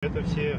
Это все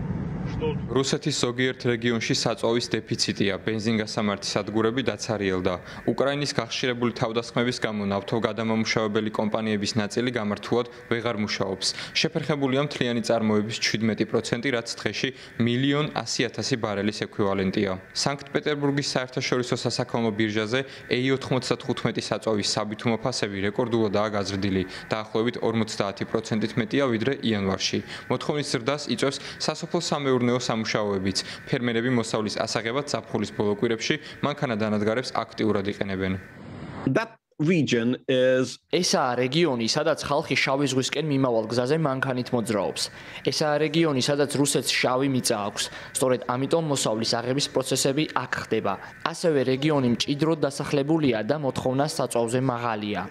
ждут. რუსეთის ზოგიერთ რეგიონში საწვავის დეფიციტია, ბენზინგასამართი სადგურები დაცარიელდა. უკრაინის გახშირებული თავდასხმების გამო ნავთობგადამამუშავებელი კომპანიების ნაწილი გამართულად ვეღარ მუშაობს. შეფერხებულია მთლიანი წარმოების 17%, რაც დღეში 1,100,000 ბარელის ექვივალენტია. სანქტ-პეტერბურგის საერთაშორისო სასაქონლო ბირჟაზე E95 საწვავის საბითუმო ფასები რეკორდულადაა გაზრდილი, დაახლოებით 50%-ით მეტია ვიდრე იანვარში. მოთხოვნის ზრდას იწვევს სასოფლო სამეურნეო სამუშაოებიც. ფერმერები მოსავლის ასაღებად ზაფხულის ბოლო კვირებში მანქანა-დანადგარებს აქტიურად იყენებენ. ესაა რეგიონი, სადაც ხალხი შავი ზღვისკენ მიმავალ გზაზე მანქანით მოძრაობს. ესაა რეგიონი, სადაც რუსეთს შავი მიწა აქვს. სწორედ ამიტომ მოსავლის აღების პროცესები აქ ხდება. ასევე რეგიონი მჭიდროდ დასახლებულია და მოთხოვნა საწვავზე მაღალია.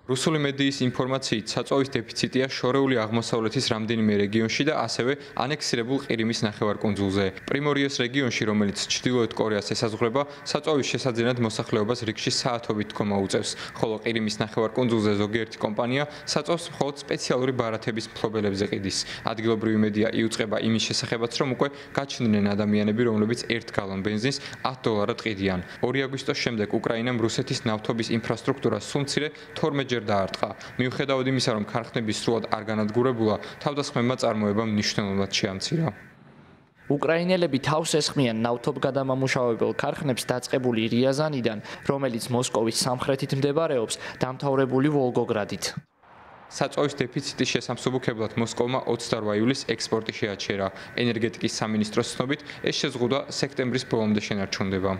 რუსული მედიის ინფორმაციით, საწვავის დეფიციტია შორეული აღმოსავლეთის რამდენიმე რეგიონში და ასევე ანექსირებულ ყირიმის ნახევარკუნძულზე. პრიმორიეს რეგიონში, რომელიც ჩრდილოეთ კორეას ესაზღვრება, საწვავის შესაძენად მოსახლეობას რიგში საათობით დგომა უწევს, ხოლო ყირიმის ნახევარკუნძულზე ზოგიერთი კომპანია საწვავს მხოლოდ სპეციალური ბარათების მფლობელებზე ყიდის. ადგილობრივი მედია იუწყება იმის შესახებაც, რომ უკვე გაჩნდნენ ადამიანები, რომლებიც 1 გალონ ბენზინს $10 ყიდიან. 2 აგვისტოს შემდეგ უკრაინამ რუსეთის ნავთობის ინფრასტრუქტურას სულ მცირე 12 დაარტყა. მიუხედავად იმისა, რომ ქარხნები სრულად არ განადგურებულა, თავდასხმებმა წარმოებამ მნიშვნელოვნად შეამცირა. უკრაინელები თავს ესხმიან ნავთობგადამამუშავებელ ქარხნებს დაწყებული რიაზანიდან, რომელიც მოსკოვის სამხრეთით მდებარეობს, დამთავრებული ვოლგოგრადით. საწვავის დეფიციტის შესამსუბუქებლად მოსკოვმა 28 ივლისს ექსპორტი შეაჩერა. ენერგეტიკის სამინისტროს ცნობით, ეს შეზღუდვა სექტემბრის ბოლომდე შენარჩუნდება.